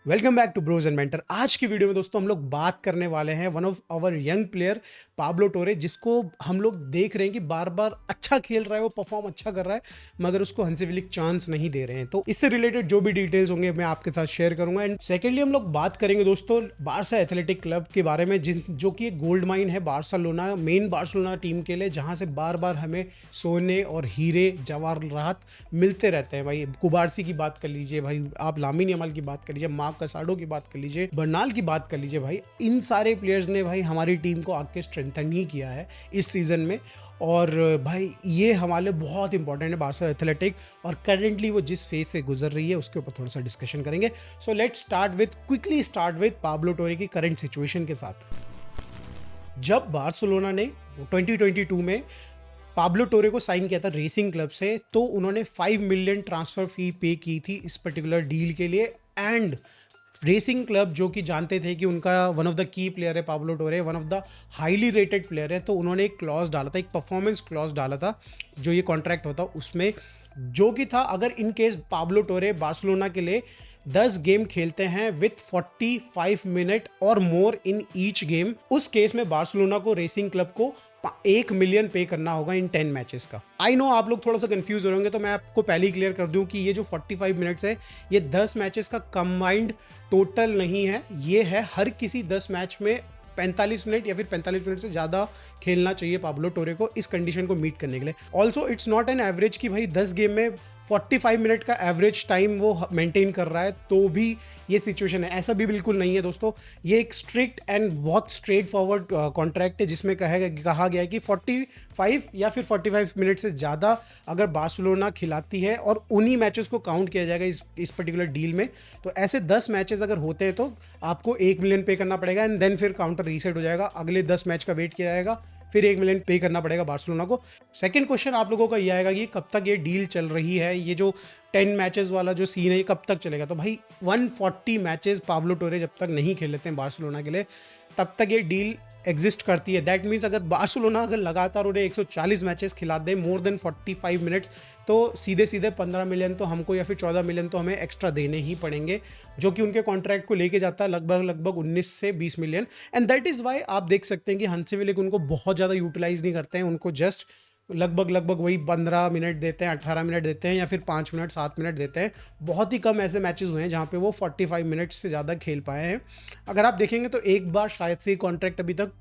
Welcome back to bros and mentor. आज की video में दोस्तों हम लोग बात करने वाले हैं one of our young player Pablo Torre, जिसको हम लोग देख रहे हैं कि बार बार अच्छा खेल रहा है, वो परफॉर्म अच्छा कर रहा है, मगर उसको हंसी विलिक चांस नहीं दे रहे हैं। तो इससे रिलेटेड जो भी डिटेल्स होंगे मैं आपके साथ शेयर करूंगा। एंड सेकेंडली हम लोग बात करेंगे दोस्तों बारसा एथलेटिक क्लब के बारे में, जो कि एक गोल्ड माइन है बार्सिलोना, मेन बार्सिलोना टीम के लिए, जहां से बार बार हमें सोने और हीरे जवाहरात मिलते रहते हैं। भाई कुबारसी की बात कर लीजिए, भाई आप लामिन यमाल की बात कर लीजिए, मार्क कसाडो की बात कर लीजिए, बर्नाल की बात कर लीजिए, भाई इन सारे प्लेयर्स ने भाई हमारी टीम को आके स्ट्रेंथन ही किया है इस सीजन में। और भाई ये हमारे लिए बहुत इंपॉर्टेंट है बारसा एथलेटिक, और करेंटली वो जिस फेज से गुजर रही है उसके ऊपर थोड़ा सा डिस्कशन करेंगे। So let's quickly start with Pablo टोरे की करंट सिचुएशन के साथ। जब बार्सिलोना ने 2022 में पाब्लो टोरे को साइन किया था रेसिंग क्लब से, तो उन्होंने 5 मिलियन ट्रांसफर फी पे की थी इस पर्टिकुलर डील के लिए। एंड रेसिंग क्लब जो कि जानते थे कि उनका one of the key player है पाब्लो टोरे, one of the highly rated player है, तो उन्होंने एक क्लॉज डाला था, एक परफॉर्मेंस क्लॉज डाला था जो ये कॉन्ट्रैक्ट होता उसमें, जो कि था अगर इन केस पाब्लो टोरे बार्सिलोना के लिए 10 गेम खेलते हैं विथ 45 मिनट और मोर इन ईच गेम, उस केस में बार्सिलोना को रेसिंग क्लब को 1 मिलियन पे करना होगा इन 10 मैचेस का। आई नो आप लोग थोड़ा सा कंफ्यूज हो रहे होंगे, तो मैं आपको पहले ही क्लियर कर दूं कि ये जो 45 मिनट्स है ये 10 मैचेस का कंबाइंड टोटल नहीं है, ये है हर किसी 10 मैच में 45 मिनट या फिर 45 मिनट से ज़्यादा खेलना चाहिए पाब्लो टोरे को इस कंडीशन को मीट करने के लिए। Also it's not an average कि भाई 10 गेम में 45 मिनट का एवरेज टाइम वो मेंटेन कर रहा है तो भी ये सिचुएशन है, ऐसा भी बिल्कुल नहीं है दोस्तों। ये एक स्ट्रिक्ट एंड बहुत स्ट्रेट फॉरवर्ड कॉन्ट्रैक्ट है, जिसमें कहा गया है कि 45 या फिर 45 मिनट से ज़्यादा अगर बार्सिलोना खिलाती है और उन्हीं मैचेस को काउंट किया जाएगा इस पर्टिकुलर डील में, तो ऐसे 10 मैचेस अगर होते हैं तो आपको 1 मिलियन पे करना पड़ेगा। एंड देन फिर काउंटर रीसेट हो जाएगा, अगले 10 मैच का वेट किया जाएगा, फिर 1 मिलियन पे करना पड़ेगा बार्सिलोना को। सेकंड क्वेश्चन आप लोगों का ये आएगा कि कब तक ये डील चल रही है, ये जो 10 मैचेस वाला जो सीन है ये कब तक चलेगा। तो भाई 140 मैचेस पाब्लो टोरे जब तक नहीं खेल लेते हैं बार्सिलोना के लिए, तब तक ये डील एग्जिस्ट करती है। दैट मीन्स अगर बार्सिलोना अगर लगातार उन्हें 140 मैचेस खिला दे मोर देन 45 मिनट्स, तो सीधे सीधे 15 मिलियन तो हमको या फिर 14 मिलियन तो हमें एक्स्ट्रा देने ही पड़ेंगे, जो कि उनके कॉन्ट्रैक्ट को लेके जाता है लगभग 19 से 20 million. And that is why आप देख सकते हैं कि हंसी विलिक उनको बहुत ज़्यादा यूटिलाइज नहीं करते हैं, उनको जस्ट लगभग वही 15 मिनट देते हैं, 18 मिनट देते हैं, या फिर 5 मिनट 7 मिनट देते हैं। बहुत ही कम ऐसे मैचेस हुए हैं जहाँ पे वो 45 मिनट से ज़्यादा खेल पाए हैं। अगर आप देखेंगे तो एक बार शायद से कॉन्ट्रैक्ट अभी तक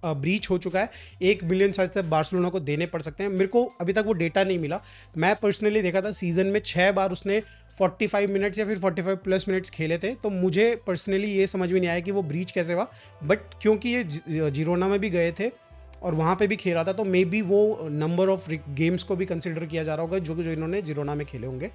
ब्रीच हो चुका है, 1 मिलियन शायद से बार्सिलोना को देने पड़ सकते हैं। मेरे को अभी तक वो डेटा नहीं मिला, मैं पर्सनली देखा था सीजन में 6 बार उसने 45 मिनट्स या फिर 45 प्लस मिनट्स खेले थे, तो मुझे पर्सनली ये समझ में नहीं आया कि वो ब्रीच कैसे हुआ। बट क्योंकि ये जिरोना में भी गए थे और वहाँ पे भी खेला था, तो मे बी वो नंबर ऑफ गेम्स को भी कंसिडर किया जा रहा होगा जो इन्होंने जिरोना में खेले होंगे।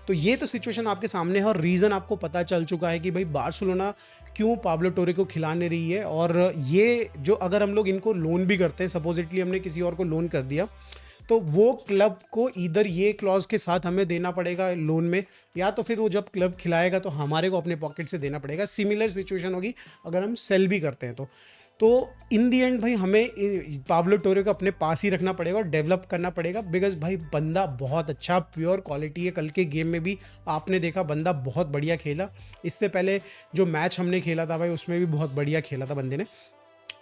तो ये तो सिचुएशन आपके सामने है और रीज़न आपको पता चल चुका है कि भाई बार्सिलोना क्यों पाब्लो टोरे को खिलाने रही है। और ये जो अगर हम लोग इनको लोन भी करते हैं, सपोजिटली हमने किसी और को लोन कर दिया, तो वो क्लब को इधर ये क्लॉज के साथ हमें देना पड़ेगा लोन में, या तो फिर वो जब क्लब खिलाएगा तो हमारे को अपने पॉकेट से देना पड़ेगा। सिमिलर सिचुएशन होगी अगर हम सेल भी करते हैं तो इन दी एंड भाई हमें पाब्लो टोरे को अपने पास ही रखना पड़ेगा और डेवलप करना पड़ेगा, बिकॉज भाई बंदा बहुत अच्छा प्योर क्वालिटी है। कल के गेम में भी आपने देखा बंदा बहुत बढ़िया खेला, इससे पहले जो मैच हमने खेला था भाई उसमें भी बहुत बढ़िया खेला था बंदे ने।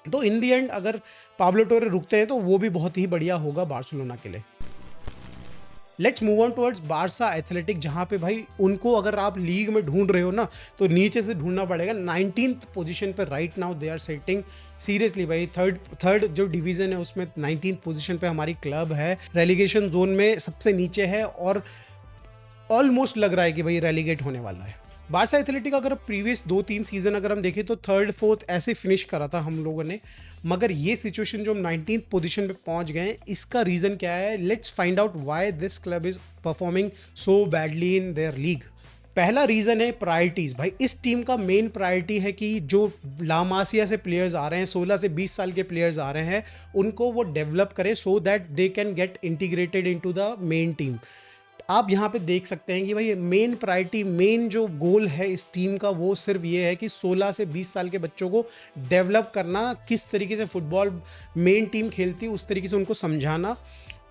तो इन दी एंड अगर पाब्लो टोरे रुकते हैं तो वो भी बहुत ही बढ़िया होगा बार्सिलोना के लिए। Let's move on towards Barça athletic, जहाँ पे भाई उनको अगर आप लीग में ढूंढ रहे हो ना, तो नीचे से ढूंढना पड़ेगा। 19th पोजीशन पे right now they are setting. Seriously भाई थर्ड जो डिवीज़न है उसमें 19th पोजीशन पे हमारी क्लब है, रेलीगेशन जोन में सबसे नीचे है, और ऑलमोस्ट लग रहा है कि भाई रेलीगेट होने वाला है। बारसा एथलेटिक अगर प्रीवियस 2-3 सीजन अगर हम देखें तो 3rd 4th ऐसे फिनिश करा था हम लोगों ने, मगर ये सिचुएशन जो हम 19th पोजीशन पे पहुंच गए हैं, इसका रीज़न क्या है? Let's find out why this club is performing so badly in their league. पहला रीज़न है प्रायोरिटीज़। भाई इस टीम का मेन प्रायोरिटी है कि जो लामासिया से प्लेयर्स आ रहे हैं, 16 से 20 साल के प्लेयर्स आ रहे हैं, उनको वो डेवलप करें so that they can get integrated into the main team. आप यहाँ पे देख सकते हैं कि भाई मेन प्रायोरिटी, मेन जो गोल है इस टीम का, वो सिर्फ ये है कि 16 से 20 साल के बच्चों को डेवलप करना, किस तरीके से फुटबॉल मेन टीम खेलती है उस तरीके से उनको समझाना,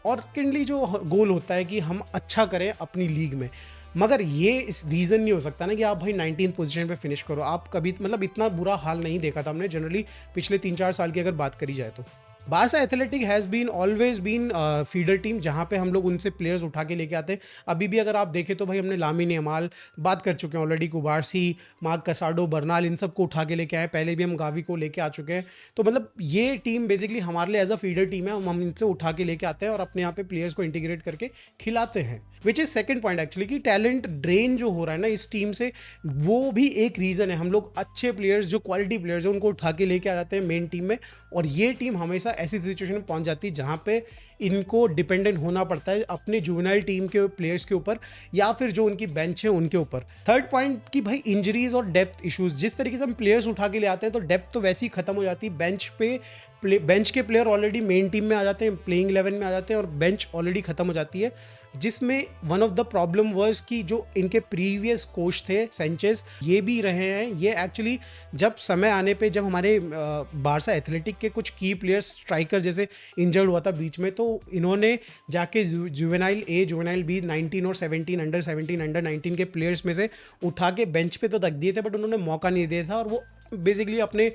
और सेकेंडली जो गोल होता है कि हम अच्छा करें अपनी लीग में। मगर ये इस रीज़न नहीं हो सकता ना कि आप भाई 19th पोजीशन पे फिनिश करो। आप कभी मतलब इतना बुरा हाल नहीं देखा था हमने जनरली पिछले 3-4 साल की अगर बात करी जाए तो। Barca athletic has been always been feeder team, जहाँ पे हम लोग उनसे प्लेयर्स उठा के लेके आते हैं। अभी भी अगर आप देखें तो भाई हमने लामिन यमाल बात कर चुके हैं already, Cubarsi, Marc Casado, Bernal, इन सबको उठा के लेके आए। पहले भी हम गावी को लेके आ चुके हैं। तो मतलब ये टीम बेसिकली हमारे लिए एज अ फीडर टीम है। हम इनसे उठा के लेके आते हैं और अपने यहाँ पे प्लेयर्स को इंटीग्रेट करके खिलाते हैं। Which is second point actually कि टैलेंट ड्रेन जो हो रहा है ना इस टीम से, वो भी एक रीज़न है। हम लोग अच्छे प्लेयर्स जो क्वालिटी प्लेयर्स हैं उनको उठा के लेके आ जाते हैं मेन टीम में, और ये टीम हमेशा ऐसी सिचुएशन में पहुंच जाती है जहां पे इनको डिपेंडेंट होना पड़ता है अपने जुवेनाइल टीम के प्लेयर्स के ऊपर या फिर जो उनकी बेंच है उनके ऊपर। थर्ड पॉइंट कि भाई इंजरीज और डेप्थ इश्यूज, जिस तरीके से हम प्लेयर्स उठा के ले आते हैं तो डेप्थ तो वैसे ही खत्म हो जाती है। बेंच के प्लेयर ऑलरेडी मेन टीम में आ जाते हैं, प्लेइंग 11 में आ जाते हैं और बेंच ऑलरेडी खत्म हो जाती है। जिसमें one of the problem was कि जो इनके प्रीवियस कोच थे सेंचेस, ये भी रहे हैं। ये एक्चुअली जब समय आने पे जब हमारे बारसा एथलेटिक के कुछ की प्लेयर्स स्ट्राइकर जैसे इंजर्ड हुआ था बीच में, तो इन्होंने जाके जुवेनाइल ए, जुवेनाइल बी, 19 और 17, अंडर 17, अंडर 19 के प्लेयर्स में से उठा के बेंच पे तो रख दिए थे, बट उन्होंने मौका नहीं दिया था। और वो बेसिकली अपने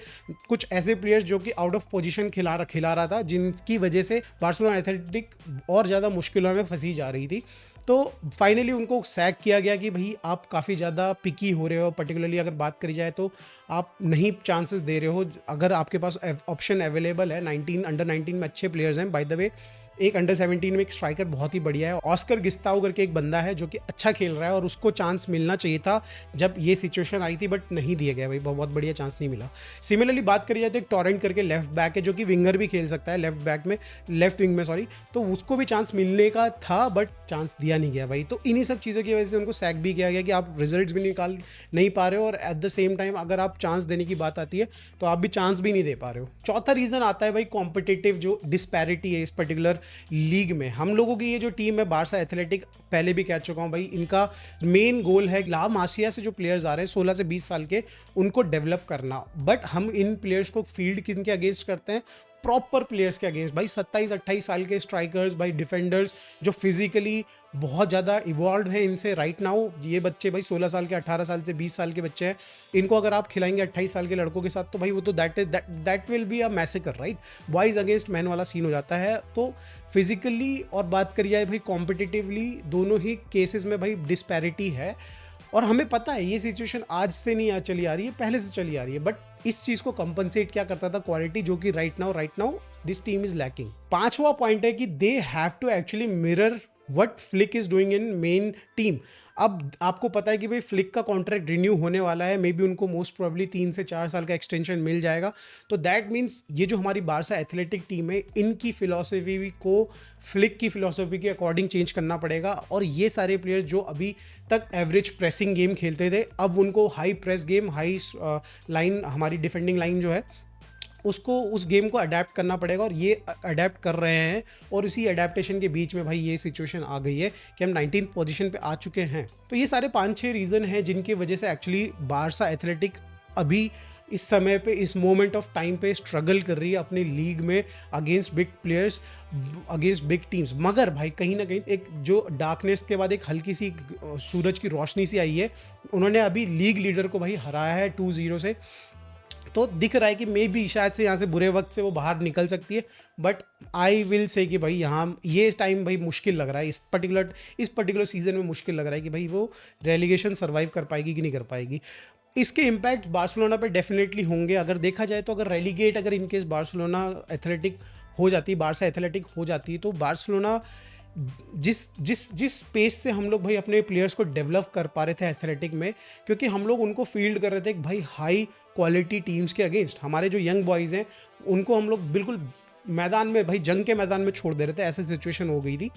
कुछ ऐसे प्लेयर्स जो कि आउट ऑफ पोजीशन खिला रहा था, जिनकी वजह से बार्सिलोना एथलेटिक और ज़्यादा मुश्किलों में फंसी जा रही थी। तो फाइनली उनको सैक किया गया कि भाई आप काफ़ी ज़्यादा पिकी हो रहे हो, पर्टिकुलरली अगर बात करी जाए तो आप नहीं चांसेस दे रहे हो। अगर आपके पास ऑप्शन अवेलेबल है, 19 अंडर 19 में अच्छे प्लेयर्स हैं। बाय द वे एक अंडर 17 में एक स्ट्राइकर बहुत ही बढ़िया है, ऑस्कर गिस्ताओ करके एक बंदा है जो कि अच्छा खेल रहा है और उसको चांस मिलना चाहिए था जब ये सिचुएशन आई थी, बट नहीं दिया गया भाई, बहुत बढ़िया चांस नहीं मिला। सिमिलरली बात करी जाए तो एक टॉरेंट करके लेफ्ट बैक है जो कि विंगर भी खेल सकता है, लेफ्ट विंग में सॉरी, तो उसको भी चांस मिलने का था बट चांस दिया नहीं गया भाई। तो इन्हीं सब चीज़ों की वजह से उनको सैक भी किया गया कि आप रिजल्ट्स भी निकाल नहीं पा रहे हो और एट द सेम टाइम अगर आप चांस देने की बात आती है तो आप भी चांस भी नहीं दे पा रहे हो। चौथा रीज़न आता है भाई कॉम्पिटिटिव जो डिस्पैरिटी है इस पर्टिकुलर लीग में। हम लोगों की ये जो टीम है बारसा एथलेटिक, पहले भी कह चुका हूं भाई, इनका मेन गोल है ला मासिया से जो प्लेयर्स आ रहे हैं 16 से 20 साल के, उनको डेवलप करना। बट हम इन प्लेयर्स को फील्ड किन के अगेंस्ट करते हैं? प्रॉपर प्लेयर्स के अगेंस्ट भाई, 27-28 साल के स्ट्राइकर्स भाई, डिफेंडर्स जो फिजिकली बहुत ज़्यादा इवॉल्व हैं इनसे राइट नाउ। ये बच्चे भाई 16 साल के, 18 साल से 20 साल के बच्चे हैं, इनको अगर आप खिलाएंगे 28 साल के लड़कों के साथ तो भाई वो तो that will be a massacre, right? Boys against man वाला सीन हो जाता है। तो फिजिकली और बात करी जाए भाई कॉम्पिटिटिवली, दोनों ही केसेस में भाई डिस्पैरिटी है। और हमें पता है ये सिचुएशन आज से नहीं चली आ रही है, पहले से चली आ रही है, बट इस चीज को कंपनसेट क्या करता था? क्वालिटी, जो कि right now this team is lacking. पांचवा पॉइंट है कि they have to actually mirror what Flick is doing in main team. अब आपको पता है कि भाई फ्लिक का कॉन्ट्रैक्ट रिन्यू होने वाला है, मे बी उनको मोस्ट प्रोबेबली 3 से 4 साल का एक्सटेंशन मिल जाएगा। तो दैट मीन्स ये जो हमारी बारसा एथलेटिक टीम है, इनकी फिलॉसफी को फ्लिक की फिलॉसफी के अकॉर्डिंग चेंज करना पड़ेगा। और ये सारे प्लेयर्स जो अभी तक एवरेज प्रेसिंग गेम खेलते थे, अब उनको high press game, high line, हमारी डिफेंडिंग लाइन जो है उसको, उस गेम को अडेप्ट करना पड़ेगा। और ये अडेप्ट कर रहे हैं, और इसी अडेप्टेशन के बीच में भाई ये सिचुएशन आ गई है कि हम 19th पोजीशन पे आ चुके हैं। तो ये सारे 5-6 रीज़न हैं जिनकी वजह से एक्चुअली बारसा एथलेटिक अभी इस समय पे, इस मोमेंट ऑफ टाइम पे स्ट्रगल कर रही है अपनी लीग में against big players, against big teams. मगर भाई कहीं ना कहीं एक जो डार्कनेस के बाद एक हल्की सी सूरज की रोशनी सी आई है। उन्होंने अभी लीग लीडर को भाई हराया है 2-0 से। तो दिख रहा है कि मे बी शायद से यहाँ से बुरे वक्त से वो बाहर निकल सकती है, बट आई विल से कि भाई यहाँ ये टाइम भाई मुश्किल लग रहा है, इस पर्टिकुलर सीजन में मुश्किल लग रहा है कि भाई वो रेलीगेशन सर्वाइव कर पाएगी कि नहीं कर पाएगी। इसके इम्पैक्ट बार्सिलोना पे डेफिनेटली होंगे। अगर देखा जाए तो अगर रेलीगेट, अगर इनकेस बार्सिलोना एथलेटिक हो जाती है, बारसा एथलेटिक हो जाती है, तो बार्सिलोना जिस पेस से हम लोग भाई अपने प्लेयर्स को डेवलप कर पा रहे थे एथलेटिक में, क्योंकि हम लोग उनको फील्ड कर रहे थे भाई हाई क्वालिटी टीम्स के अगेंस्ट। हमारे जो यंग बॉयज़ हैं उनको हम लोग बिल्कुल मैदान में, भाई जंग के मैदान में छोड़ दे रहे थे, ऐसी सिचुएशन हो गई थी।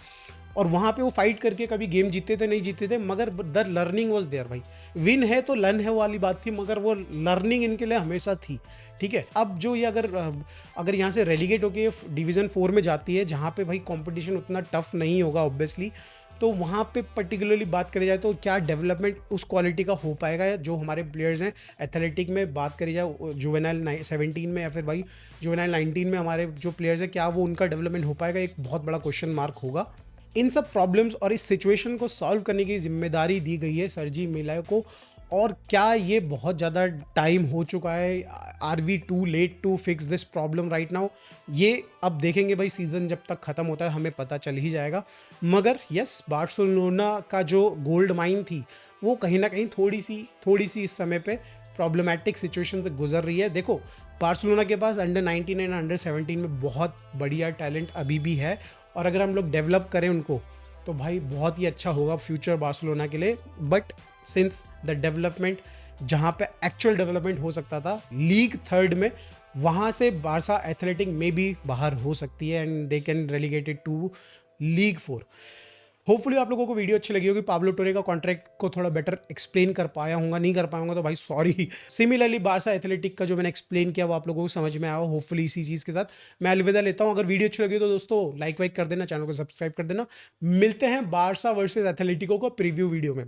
और वहाँ पे वो फाइट करके कभी गेम जीतते थे, नहीं जीतते थे, मगर द लर्निंग वॉज देयर भाई। विन है तो लर्न है वाली बात थी, मगर वो लर्निंग इनके लिए हमेशा थी। ठीक है, अब जो ये अगर यहाँ से रेलीगेट होकर डिवीज़न 4 में जाती है, जहाँ पे भाई कंपटीशन उतना टफ नहीं होगा ऑब्वियसली, तो वहाँ पे पर्टिकुलरली बात करी जाए तो क्या डेवलपमेंट उस क्वालिटी का हो पाएगा? जो हमारे प्लेयर्स हैं एथलेटिक में, बात करी जाए जुवेनाइल 17 में या फिर भाई जुवेनाइल 19 में हमारे जो प्लेयर्स हैं, क्या वो उनका डेवलपमेंट हो पाएगा? एक बहुत बड़ा क्वेश्चन मार्क होगा। इन सब प्रॉब्लम्स और इस सिचुएशन को सॉल्व करने की जिम्मेदारी दी गई है सर्जी मिलाई को। और क्या ये बहुत ज़्यादा टाइम हो चुका है? Are we too late to fix this problem right now? ये अब देखेंगे भाई, सीज़न जब तक ख़त्म होता है हमें पता चल ही जाएगा। मगर यस, बार्सिलोना का जो गोल्ड माइन थी वो कहीं ना कहीं थोड़ी सी इस समय पे प्रॉब्लमेटिक सिचुएशन से गुजर रही है। देखो, बार्सिलोना के पास अंडर 19 एंड अंडर 17 में बहुत बढ़िया टैलेंट अभी भी है, और अगर हम लोग डेवलप करें उनको तो भाई बहुत ही अच्छा होगा फ्यूचर बार्सिलोना के लिए। बट सिंस द डेवलपमेंट, जहाँ पे एक्चुअल डेवलपमेंट हो सकता था लीग थर्ड में, वहाँ से बारसा एथलेटिक में भी बाहर हो सकती है and they can relegated to league 4। Hopefully आप लोगों को वीडियो अच्छी लगी होगी। पाब्लो टोरे का कॉन्ट्रैक्ट को थोड़ा बेटर एक्सप्लेन कर पाया हूँ, नहीं कर पाऊंगा तो भाई सॉरी। सिमिलरली बारसा एथलेटिक का जो मैंने एक्सप्लेन किया वो आप लोगों को समझ में आया। होपफुली इसी चीज़ के साथ मैं अलविदा लेता हूँ। अगर वीडियो अच्छी लगी तो दोस्तों लाइक वाइक कर देना, चैनल को सब्सक्राइब कर देना। मिलते हैं बारसा वर्सेज एथलेटिको को प्रीव्यू वीडियो में।